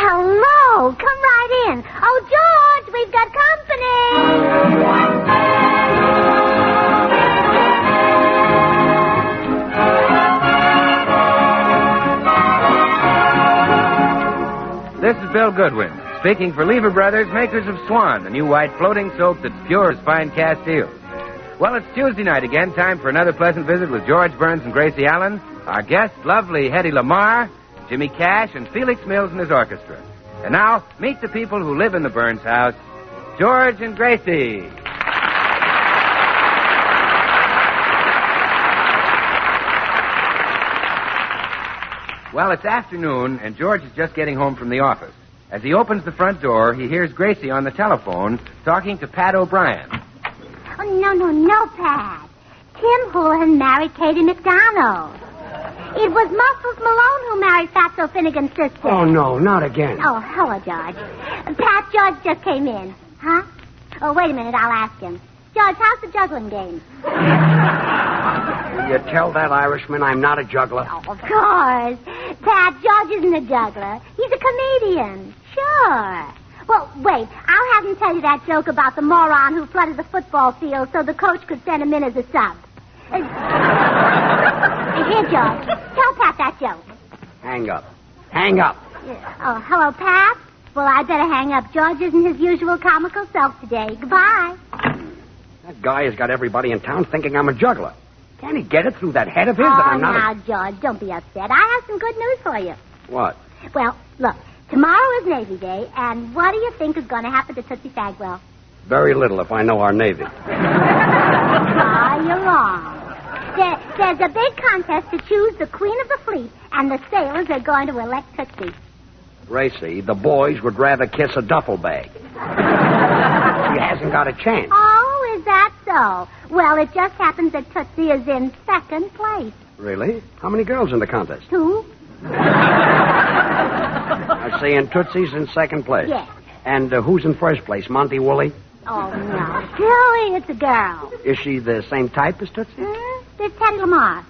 Hello. Come right in. Oh, George, we've got company. This is Bill Goodwin, speaking for Lever Brothers, makers of Swan, the new white floating soap that's pure as fine Castile. Well, it's Tuesday night again, time for another pleasant visit with George Burns and Gracie Allen, our guests, lovely Hedy Lamarr, Jimmy Cash, and Felix Mills and his orchestra. And now, meet the people who live in the Burns house, George and Gracie. Well, it's afternoon, and George is just getting home from the office. As he opens the front door, he hears Gracie on the telephone talking to Pat O'Brien. Oh, no, Pat. Tim Houlihan married Katie McDonald. It was Muscles Malone who married Fatso Finnegan's sister. Oh, no, not again. Oh, hello, George. Pat, George just came in. Huh? Oh, wait a minute, I'll ask him. George, how's the juggling game? You tell that Irishman I'm not a juggler. Oh, of course. Pat, George isn't a juggler. He's a comedian. Sure. Well, wait. I'll have him tell you that joke about the moron who flooded the football field so the coach could send him in as a sub. Here, George. Tell Pat that joke. Hang up. Hang up. Oh, hello, Pat. Well, I better hang up. George isn't his usual comical self today. Goodbye. That guy has got everybody in town thinking I'm a juggler. Can't he get it through that head of his that I'm not now, George, don't be upset. I have some good news for you. What? Well, look, tomorrow is Navy Day, and what do you think is going to happen to Tootsie Sagwell? Very little if I know our Navy. You're wrong. There's a big contest to choose the Queen of the Fleet, and the sailors are going to elect Tootsie. Gracie, the boys would rather kiss a duffel bag. She hasn't got a chance. Oh, is that so? Well, it just happens that Tootsie is in second place. Really? How many girls in the contest? 2. I see, and Tootsie's in second place. Yes. And who's in first place? Monty Woolley? Oh, no. Silly, it's a girl. Is she the same type as Tootsie? It's Hedy Lamarr.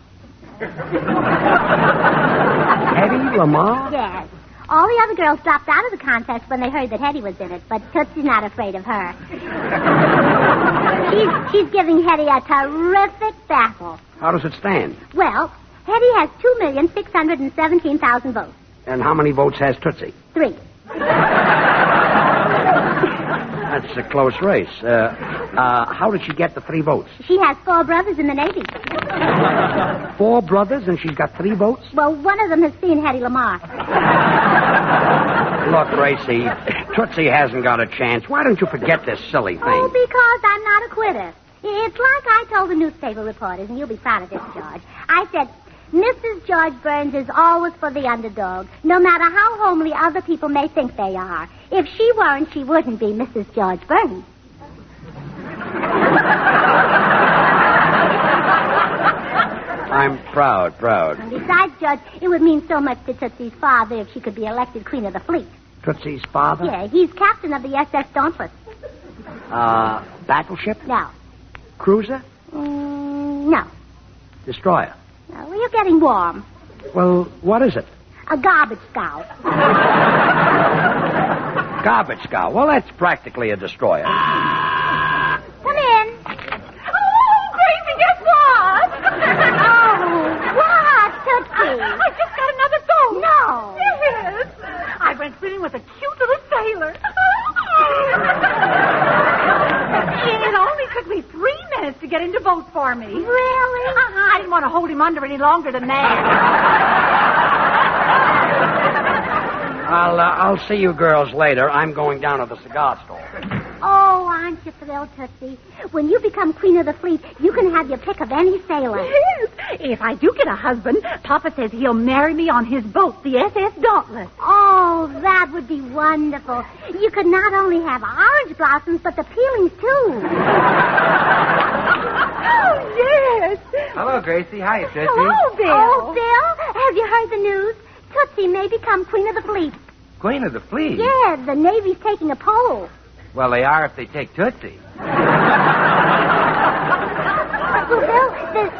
Hedy Lamarr? Yes. All the other girls dropped out of the contest when they heard that Hedy was in it, but Tootsie's not afraid of her. She's giving Hedy a terrific battle. How does it stand? Well, Hedy has 2,617,000 votes. And how many votes has Tootsie? 3. That's a close race. How did she get the 3 votes? She has 4 brothers in the Navy. 4 brothers and she's got 3 votes? Well, one of them has seen Hedy Lamarr. Look, Gracie, Tootsie hasn't got a chance. Why don't you forget this silly thing? Oh, because I'm not a quitter. It's like I told the newspaper reporters, and you'll be proud of this, George. I said, Mrs. George Burns is always for the underdog, no matter how homely other people may think they are. If she weren't, she wouldn't be Mrs. George Burns. I'm proud. And besides, George, it would mean so much to Tootsie's father if she could be elected Queen of the Fleet. Tootsie's father? Yeah, he's captain of the SS Dauntless. Battleship? No. Cruiser? No. Destroyer? No, well, you're getting warm. Well, what is it? A garbage scow. Garbage scow. Well, that's practically a destroyer. Come in. Oh, Gracie, guess what? What, Tootsie? I just got another boat. No. Yes. I went swimming with a cute little sailor. It only took me 3 minutes to get him to vote for me. Really? I didn't want to hold him under any longer than that. I'll see you girls later. I'm going down to the cigar store. Oh, aren't you thrilled, Tootsie? When you become Queen of the Fleet, you can have your pick of any sailor. Yes. If I do get a husband, Papa says he'll marry me on his boat, the SS Dauntless. Oh, that would be wonderful. You could not only have orange blossoms, but the peelings, too. Oh, yes. Hello, Gracie. Hi, Tootsie. Hello, Bill. Oh, Bill, have you heard the news? Tootsie may become Queen of the Fleet. Queen of the Fleet? Yeah, the Navy's taking a poll. Well, they are if they take Tootsie. Well, Bill,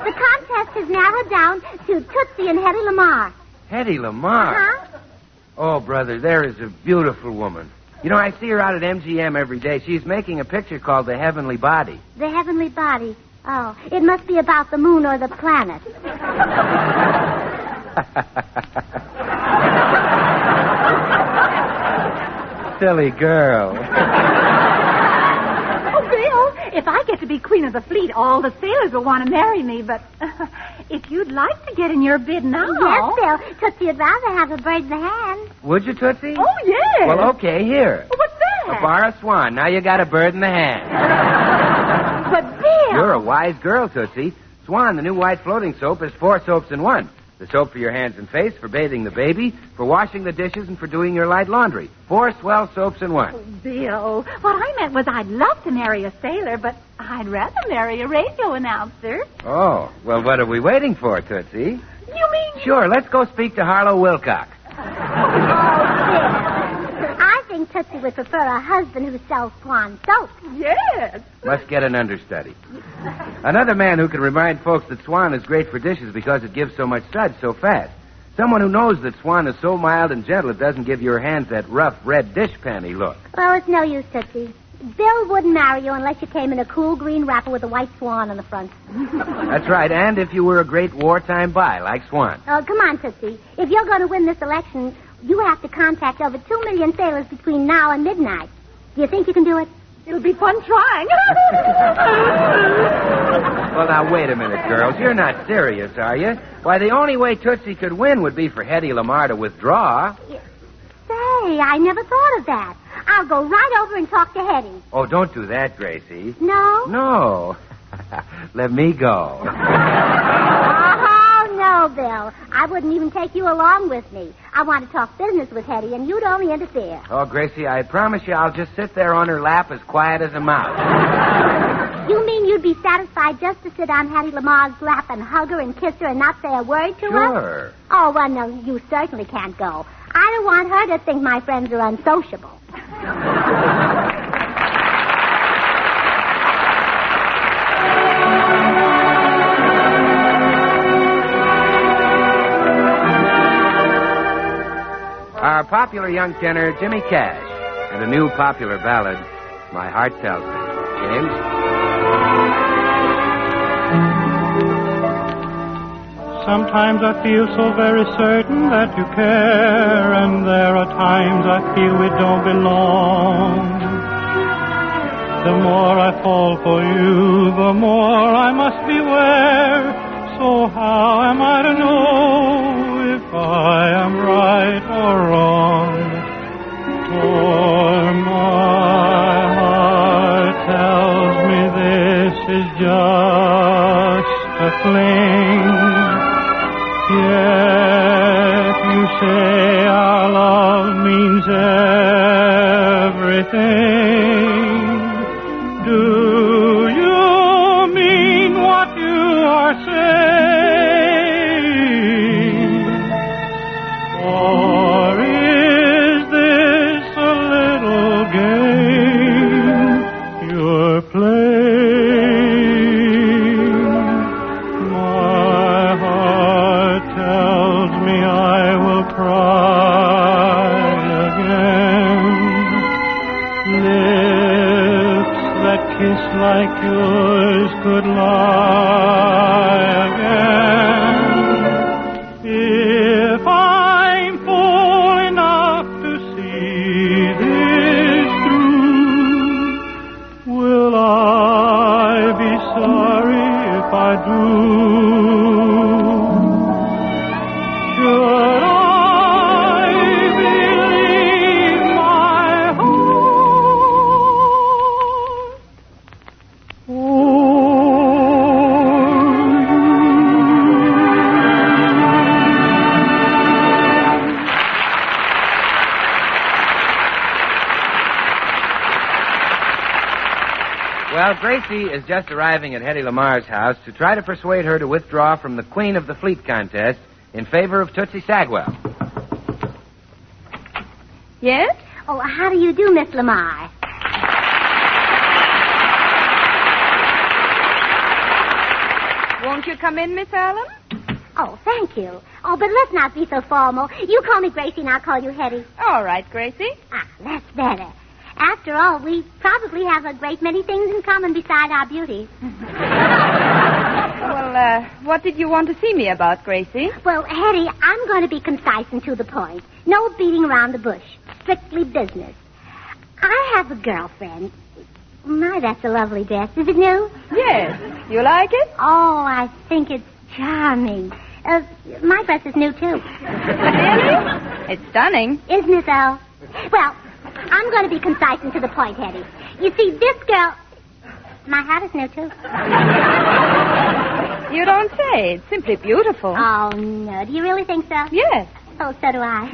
the contest has narrowed down to Tootsie and Hedy Lamarr. Hedy Lamarr? Huh? Oh, brother, there is a beautiful woman. You know, I see her out at MGM every day. She's making a picture called The Heavenly Body. The Heavenly Body. Oh, it must be about the moon or the planet. Silly girl. Oh, Bill, if I get to be queen of the fleet, all the sailors will want to marry me, but if you'd like to get in your bid now... Yes, Bill. Tootsie would rather have a bird in the hand. Would you, Tootsie? Oh, yes. Well, okay, here. What's that? A bar of swan. Now you got a bird in the hand. But, Bill... You're a wise girl, Tootsie. Swan, the new white floating soap, is 4 soaps in 1. The soap for your hands and face, for bathing the baby, for washing the dishes, and for doing your light laundry. 4 swell soaps in 1. Oh, Bill, what I meant was I'd love to marry a sailor, but I'd rather marry a radio announcer. Oh, well, what are we waiting for, Tootsie? You mean... Sure, let's go speak to Harlow Wilcox. I think Tootsie would prefer a husband who sells Swan soap. Yes. Must get an understudy. Another man who can remind folks that Swan is great for dishes because it gives so much suds so fast. Someone who knows that Swan is so mild and gentle it doesn't give your hands that rough red dish panty look. Well, it's no use, Tootsie. Bill wouldn't marry you unless you came in a cool green wrapper with a white swan on the front. That's right, and if you were a great wartime buy like Swan. Oh, come on, Tootsie. If you're going to win this election, you have to contact over 2 million sailors between now and midnight. Do you think you can do it? It'll be fun trying. Well, now, wait a minute, girls. You're not serious, are you? Why, the only way Tootsie could win would be for Hedy Lamarr to withdraw. Say, I never thought of that. I'll go right over and talk to Hedy. Oh, don't do that, Gracie. No? No. Let me go. Oh, no, Bill. I wouldn't even take you along with me. I want to talk business with Hedy, and you'd only interfere. Oh, Gracie, I promise you I'll just sit there on her lap as quiet as a mouse. You mean you'd be satisfied just to sit on Hedy Lamarr's lap and hug her and kiss her and not say a word to her? Sure. Oh, well, no, you certainly can't go. I don't want her to think my friends are unsociable. Our popular young tenor, Jimmy Cash, and a new popular ballad, My Heart Tells Me. James? Sometimes I feel so very certain that you care, and there are times I feel we don't belong. The more I fall for you, the more I must beware. So how am I to know if I am right or wrong? For my heart tells me this is just a fling. Yet you say our love means everything. Do you mean what you are saying? Or is this a little game you're playing? My heart tells me I will cry again. Lips that kiss like yours could lie again. If I'm fool enough to see this through, will I be sorry if I do? Should I believe my heart? Or Well, Gracie is just arriving at Hedy Lamarr's house to try to persuade her to withdraw from the Queen of the Fleet contest in favor of Tootsie Sagwell. Yes? Oh, how do you do, Miss Lamarr? Won't you come in, Miss Allen? Oh, thank you. Oh, but let's not be so formal. You call me Gracie and I'll call you Hedy. All right, Gracie. Ah, that's better. After all, we probably have a great many things in common beside our beauty. Well, what did you want to see me about, Gracie? Well, Hedy, I'm going to be concise and to the point. No beating around the bush. Strictly business. I have a girlfriend. My, that's a lovely dress. Is it new? Yes. You like it? Oh, I think it's charming. My dress is new, too. Really? It's stunning. Isn't it, though? Well, I'm going to be concise and to the point, Hedy. You see, this girl... My hat is new, too. You don't say. It's simply beautiful. Oh, no. Do you really think so? Yes. Oh, so do I.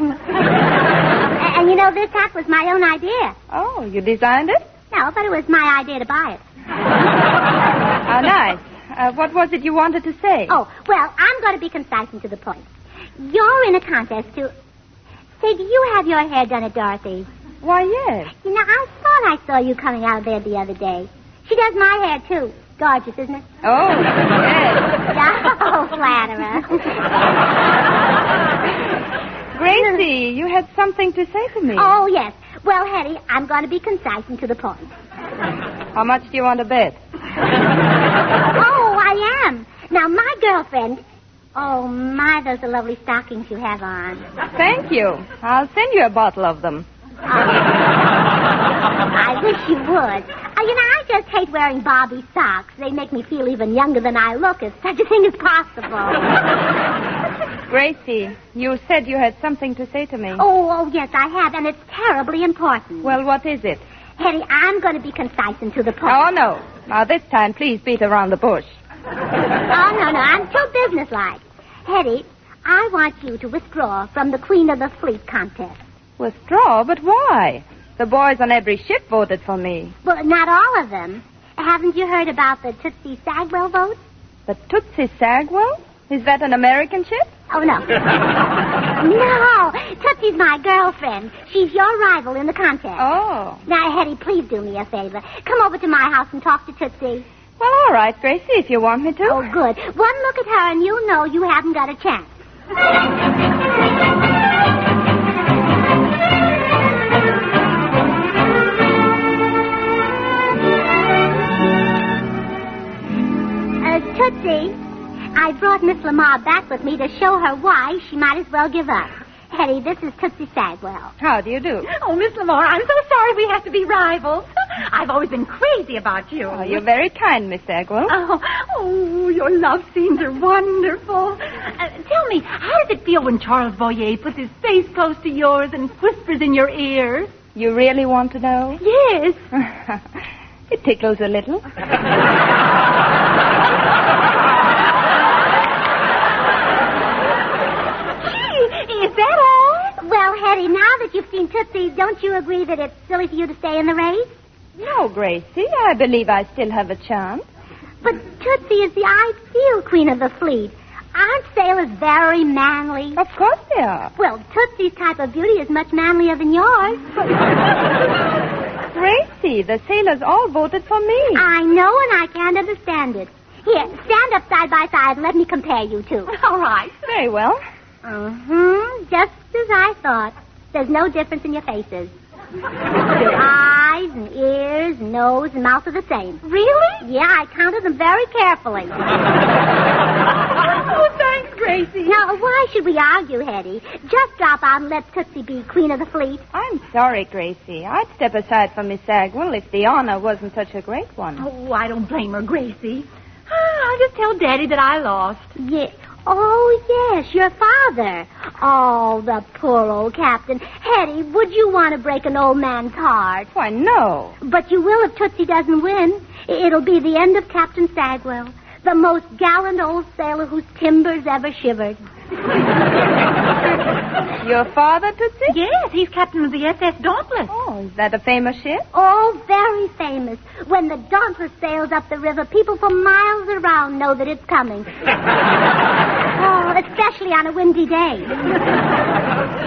And you know, this hat was my own idea. Oh, you designed it? No, but it was my idea to buy it. How nice. What was it you wanted to say? Oh, well, I'm going to be concise and to the point. You're in a contest to... Say, do you have your hair done at Dorothy's? Why, yes. You know, I thought I saw you coming out of there the other day. She does my hair, too. Gorgeous, isn't it? Oh, yes. Oh, flatterer. Gracie, you had something to say to me. Oh, yes. Well, Hedy, I'm going to be concise and to the point. How much do you want to bet? Oh, I am. Now, my girlfriend... Oh, my, those are lovely stockings you have on. Thank you. I'll send you a bottle of them. I wish you would. You know, I just hate wearing Barbie socks. They make me feel even younger than I look, if such a thing is possible. Gracie, you said you had something to say to me. Oh, yes, I have, and it's terribly important. Well, what is it? Hedy, I'm going to be concise and to the point. Oh, no. Now, this time, please beat around the bush. Oh, no, I'm too businesslike. Hedy, I want you to withdraw from the Queen of the Fleet contest. Withdraw? But why? The boys on every ship voted for me. Well, not all of them. Haven't you heard about the Tootsie Sagwell vote? The Tootsie Sagwell? Is that an American ship? Oh, no. No, Tootsie's my girlfriend. She's your rival in the contest. Oh. Now, Hedy, please do me a favor. Come over to my house and talk to Tootsie. Well, all right, Gracie, if you want me to. Oh, good. One look at her and you'll know you haven't got a chance. Tootsie, I brought Miss Lamarr back with me to show her why she might as well give up. Hedy, this is Tootsie Sagwell. How do you do? Oh, Miss Lamarr, I'm so sorry we have to be rivals. I've always been crazy about you. Oh, you're very kind, Miss Sagwell. Oh, your love scenes are wonderful. Tell me, how does it feel when Charles Boyer puts his face close to yours and whispers in your ear? You really want to know? Yes. It tickles a little. Is that all? Well, Hedy, now that you've seen Tootsie, don't you agree that it's silly for you to stay in the race? No, Gracie. I believe I still have a chance. But Tootsie is the ideal Queen of the Fleet. Aren't sailors very manly? Of course they are. Well, Tootsie's type of beauty is much manlier than yours. Gracie, the sailors all voted for me. I know, and I can't understand it. Here, stand up side by side and let me compare you two. All right. Very well. Just as I thought. There's no difference in your faces. Your eyes and ears and nose and mouth are the same. Really? Yeah, I counted them very carefully. Oh, thanks, Gracie. Now, why should we argue, Hedy? Just drop out and let Tootsie be Queen of the Fleet. I'm sorry, Gracie. I'd step aside from Miss Sagwell if the honor wasn't such a great one. Oh, I don't blame her, Gracie. I'll just tell Daddy that I lost. Yeah. Oh, yes, your father. Oh, the poor old captain. Hedy, would you want to break an old man's heart? Why, no. But you will if Tootsie doesn't win. It'll be the end of Captain Sagwell, the most gallant old sailor whose timbers ever shivered. Your father, Tootsie? Yes, he's captain of the SS Dauntless. Oh, is that a famous ship? Oh, very famous. When the Dauntless sails up the river, people for miles around know that it's coming. Oh, especially on a windy day.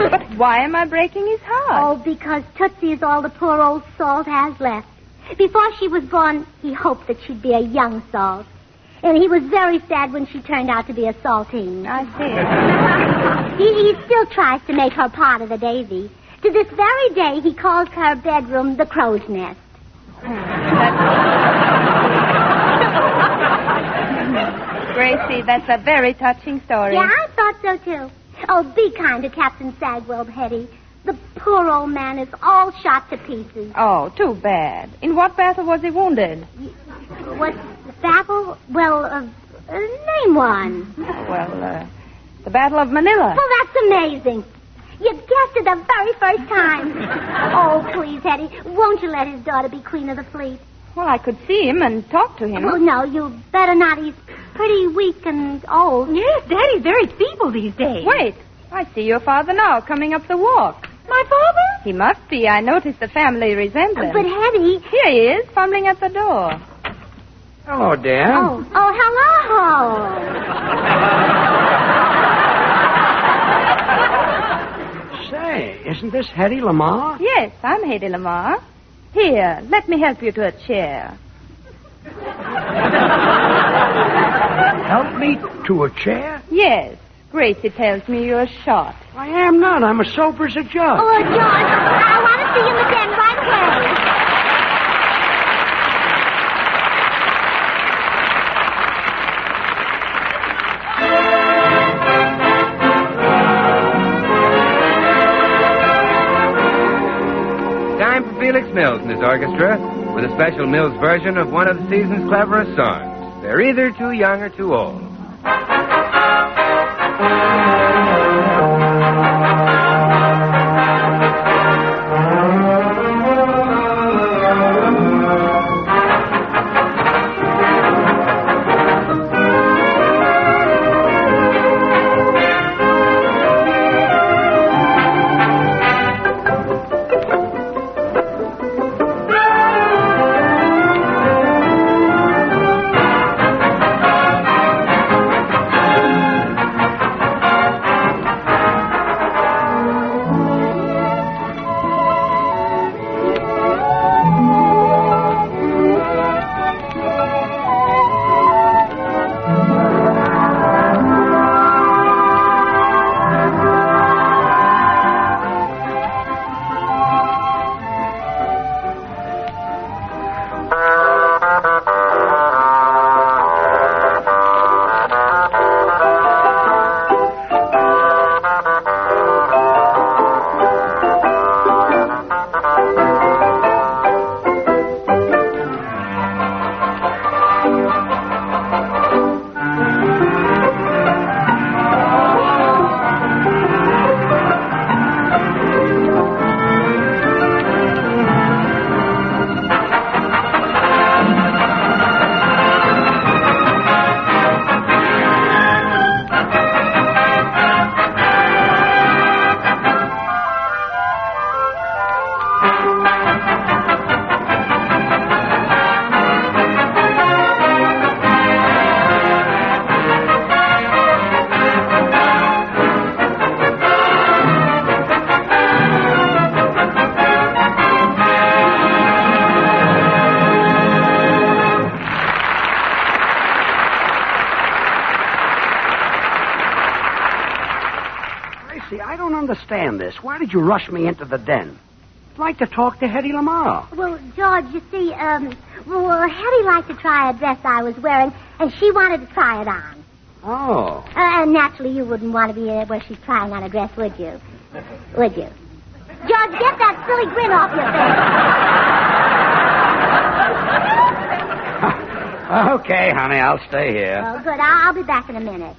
But why am I breaking his heart? Oh, because Tootsie is all the poor old Salt has left. Before she was born, he hoped that she'd be a young Salt. And he was very sad when she turned out to be a saltine. I see. He still tries to make her part of the Daisy. To this very day, he calls her bedroom the crow's nest. Gracie, that's a very touching story. Yeah, I thought so, too. Oh, be kind to Captain Sagwell, Hedy. The poor old man is all shot to pieces. Oh, too bad. In what battle was he wounded? What battle? Well, name one. Well, the Battle of Manila. Oh, that's amazing. You guessed it the very first time. Oh, please, Hedy, won't you let his daughter be Queen of the Fleet? Well, I could see him and talk to him. Oh, no, you better not. He's pretty weak and old. Yes, Daddy's very feeble these days. Wait, I see your father now coming up the walk. My father? He must be. I noticed the family resemblance. But, Hedy... Here he is, fumbling at the door. Hello, dear. Oh, hello. Say, isn't this Hedy Lamarr? Yes, I'm Hedy Lamarr. Here, let me help you to a chair. Help me to a chair? Yes, Gracie tells me you're shot. I am not. I'm as sober as a judge. Oh, George, I want to see him again right away. Time for Felix Mills and his orchestra with a special Mills version of one of the season's cleverest songs. They're either too young or too old. Gracie, I don't understand this. Why did you rush me into the den? I'd like to talk to Hedy Lamarr. Well, George, you see, Hedy liked to try a dress I was wearing, and she wanted to try it on. Oh. And naturally, you wouldn't want to be where she's trying on a dress, would you? Would you? George, get that silly grin off your face. Okay, honey, I'll stay here. Oh, good. I'll be back in a minute.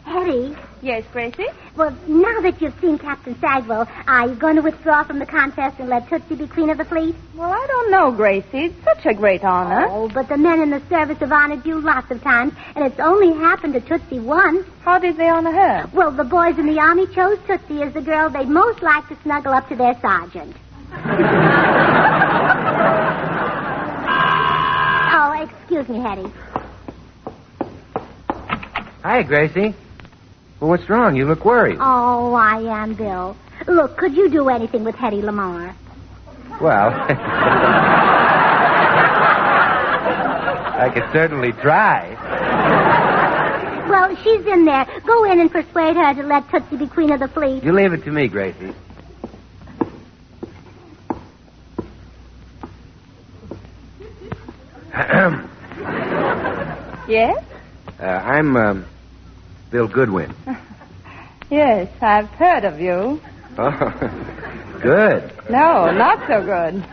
Hedy. Yes, Gracie? Well, now that you've seen Captain Sagwell, are you going to withdraw from the contest and let Tootsie be Queen of the Fleet? Well, I don't know, Gracie. It's such a great honor. Oh, but the men in the service have honored you lots of times, and it's only happened to Tootsie once. How did they honor her? Well, the boys in the Army chose Tootsie as the girl they'd most like to snuggle up to their sergeant. Oh, excuse me, Hedy. Hi, Gracie. Well, what's wrong? You look worried. Oh, I am, Bill. Look, could you do anything with Hedy Lamarr? Well... I could certainly try. Well, she's in there. Go in and persuade her to let Tootsie be queen of the fleet. You leave it to me, Gracie. Yes? I'm, Bill Goodwin. Yes, I've heard of you. Oh, good. No, not so good.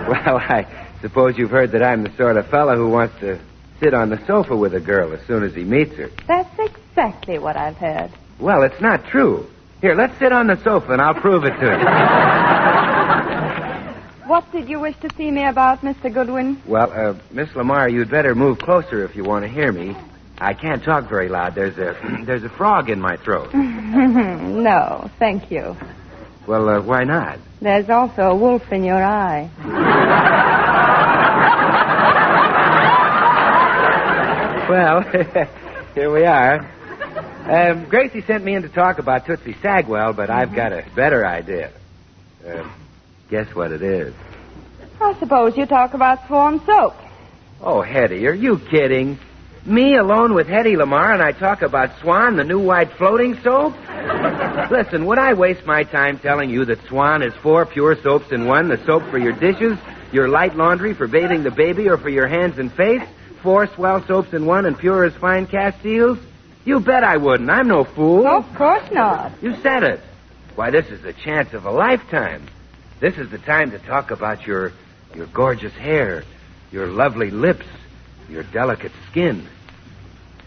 Well, I suppose you've heard that I'm the sort of fellow who wants to sit on the sofa with a girl as soon as he meets her. That's exactly what I've heard. Well, it's not true. Here, let's sit on the sofa and I'll prove it to you. What did you wish to see me about, Mr. Goodwin? Well, Miss Lamarr, you'd better move closer if you want to hear me. I can't talk very loud. There's a frog in my throat. No, thank you. Well, why not? There's also a wolf in your eye. Well, here we are. Gracie sent me in to talk about Tootsie Sagwell, but I've got a better idea. Guess what it is? I suppose you talk about Swan soap. Oh, Hedy, are you kidding? Me alone with Hedy Lamarr and I talk about Swan, the new white floating soap? Listen, would I waste my time telling you that Swan is 4 pure soaps in one? The soap for your dishes, your light laundry for bathing the baby, or for your hands and face? 4 swell soaps in one and pure as fine cast seals? You bet I wouldn't. I'm no fool. Of course not. You said it. Why, this is the chance of a lifetime. This is the time to talk about your gorgeous hair, your lovely lips, your delicate skin.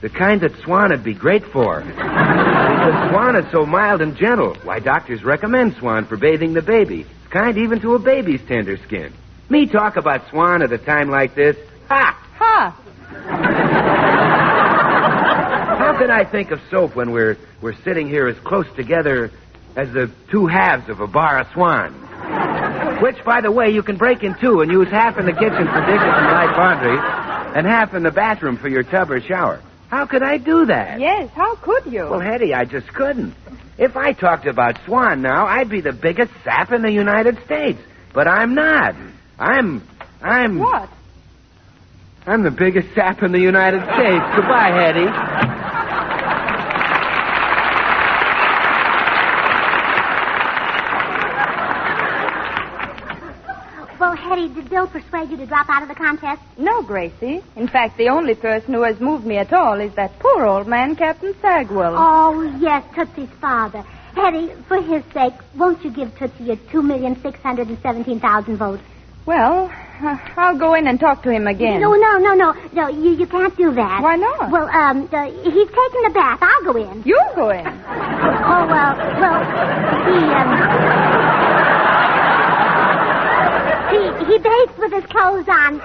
The kind that Swan would be great for. Because Swan is so mild and gentle. Why, doctors recommend Swan for bathing the baby. It's kind even to a baby's tender skin. Me talk about Swan at a time like this. Ha! Ha! How can I think of soap when we're sitting here as close together as the 2 halves of a bar of Swan? Which, by the way, you can break in 2 and use half in the kitchen for dishes and light laundry and half in the bathroom for your tub or shower. How could I do that? Yes, how could you? Well, Hedy, I just couldn't. If I talked about Swan now, I'd be the biggest sap in the United States. But I'm not. I'm... What? I'm the biggest sap in the United States. Goodbye, Hedy. Well, Hedy, did Bill persuade you to drop out of the contest? No, Gracie. In fact, the only person who has moved me at all is that poor old man, Captain Sagwell. Oh, yes, Tootsie's father. Hedy, for his sake, won't you give Tootsie your 2,617,000 votes? Well, I'll go in and talk to him again. No, you can't do that. Why not? Well, he's taking a bath. I'll go in. You go in. Oh, well, he bathes with his clothes on.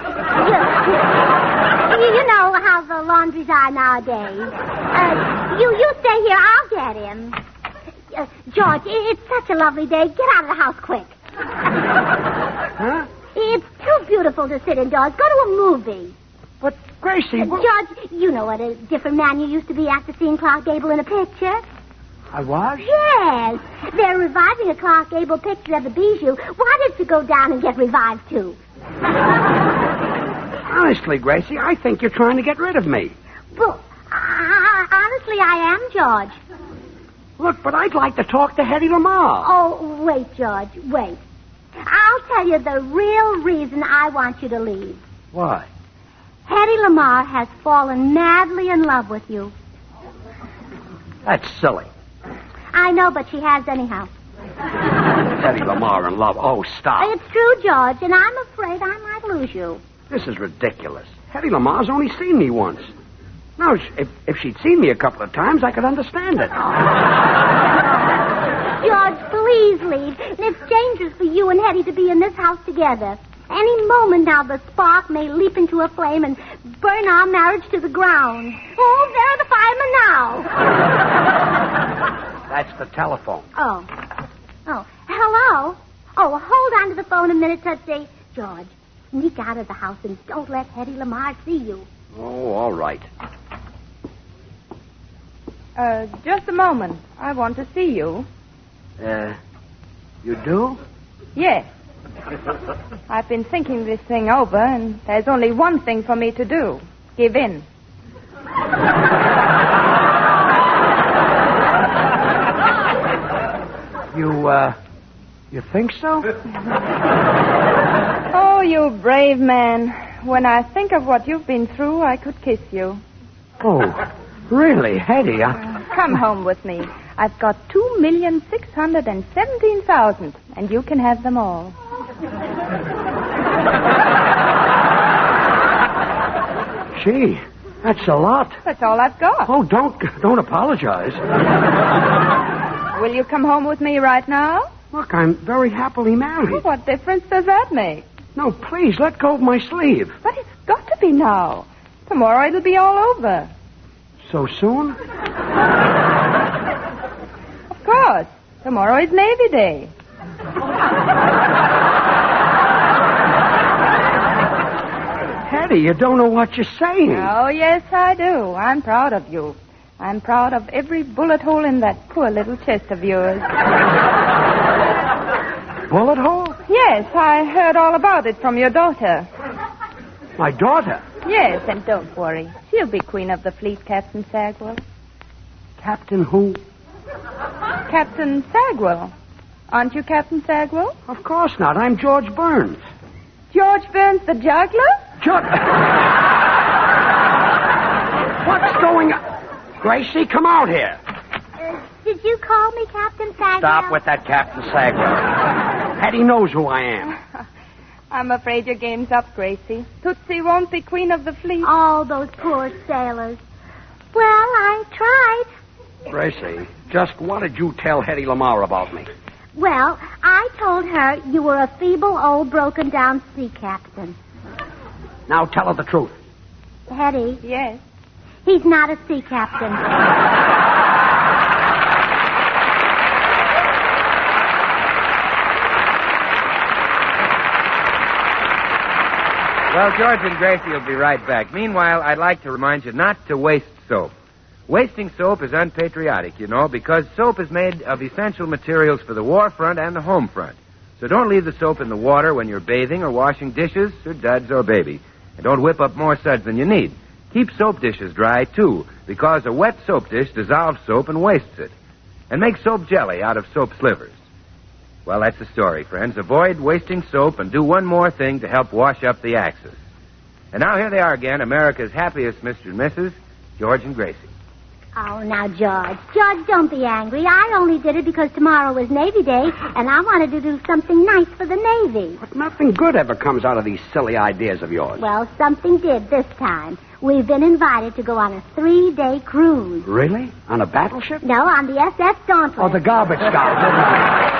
You know how the laundries are nowadays. You stay here. I'll get him. George, it's such a lovely day. Get out of the house quick. Huh? It's too beautiful to sit indoors. Go to a movie. But, Gracie... George, you know what a different man you used to be after seeing Clark Gable in a picture. I was? Yes. They're reviving a Clark Gable picture of the Bijou. Why did you go down and get revived, too? Honestly, Gracie, I think you're trying to get rid of me. Well, honestly, I am, George. Look, but I'd like to talk to Hedy Lamarr. Oh, wait, George, wait. I'll tell you the real reason I want you to leave. What? Hedy Lamarr has fallen madly in love with you. That's silly. I know, but she has anyhow. Hedy Lamarr in love. Oh, stop. It's true, George, and I'm afraid I might lose you. This is ridiculous. Hedy Lamarr's only seen me once. Now, if she'd seen me a couple of times, I could understand it. George, please leave. It's dangerous for you and Hedy to be in this house together. Any moment now, the spark may leap into a flame and burn our marriage to the ground. Oh, there are the firemen now. That's the telephone. Oh, hello? Oh, hold on to the phone a minute, Tootsie. George, sneak out of the house and don't let Hedy Lamarr see you. Oh, all right. Just a moment. I want to see you. You do? Yes. I've been thinking this thing over, and there's only one thing for me to do. Give in. You think so? Oh, you brave man. When I think of what you've been through, I could kiss you. Oh, really, Hedy? Come home with me. I've got 2,617,000, and you can have them all. Gee, that's a lot. That's all I've got. Oh, don't apologize. Will you come home with me right now? Look, I'm very happily married. What difference does that make? No, please, let go of my sleeve. But it's got to be now. Tomorrow it'll be all over. So soon? Of course. Tomorrow is Navy Day. Hedy, you don't know what you're saying. Oh, yes, I do. I'm proud of you. I'm proud of every bullet hole in that poor little chest of yours. Bullet hole? Yes, I heard all about it from your daughter. My daughter? Yes, and don't worry. She'll be queen of the fleet, Captain Sagwell. Captain who? Captain Sagwell. Aren't you Captain Sagwell? Of course not. I'm George Burns. George Burns the juggler? What's going on? Gracie, come out here. Did you call me Captain Sagwell? Stop with that Captain Sagwell. Hedy knows who I am. I'm afraid your game's up, Gracie. Tootsie won't be queen of the fleet. Oh, those poor sailors. Well, I tried. Gracie, just what did you tell Hedy Lamarr about me? Well, I told her you were a feeble, old, broken-down sea captain. Now tell her the truth. Hedy, Yes. he's not a sea captain. Well, George and Gracie will be right back. Meanwhile, I'd like to remind you not to waste soap. Wasting soap is unpatriotic, you know, because soap is made of essential materials for the war front and the home front. So don't leave the soap in the water when you're bathing or washing dishes or duds or baby. And don't whip up more suds than you need. Keep soap dishes dry, too, because a wet soap dish dissolves soap and wastes it. And make soap jelly out of soap slivers. Well, that's the story, friends. Avoid wasting soap and do one more thing to help wash up the Axis. And now here they are again, America's happiest Mr. and Mrs., George and Gracie. Oh, now, George. George, don't be angry. I only did it because tomorrow was Navy Day, and I wanted to do something nice for the Navy. But nothing good ever comes out of these silly ideas of yours. Well, something did this time. We've been invited to go on a 3-day cruise. Really? On a battleship? No, on the SS Dauntless. Oh, the garbage scout.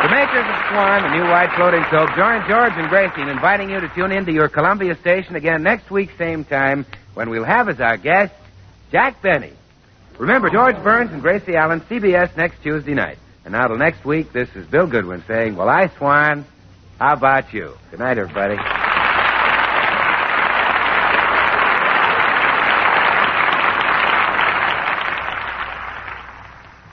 The makers of Swan, the new white floating soap, join George and Gracie in inviting you to tune in to your Columbia station again next week, same time, when we'll have as our guest Jack Benny. Remember, George Burns and Gracie Allen, CBS next Tuesday night. And now till next week, this is Bill Goodwin saying, well, I, Swan, how about you? Good night, everybody.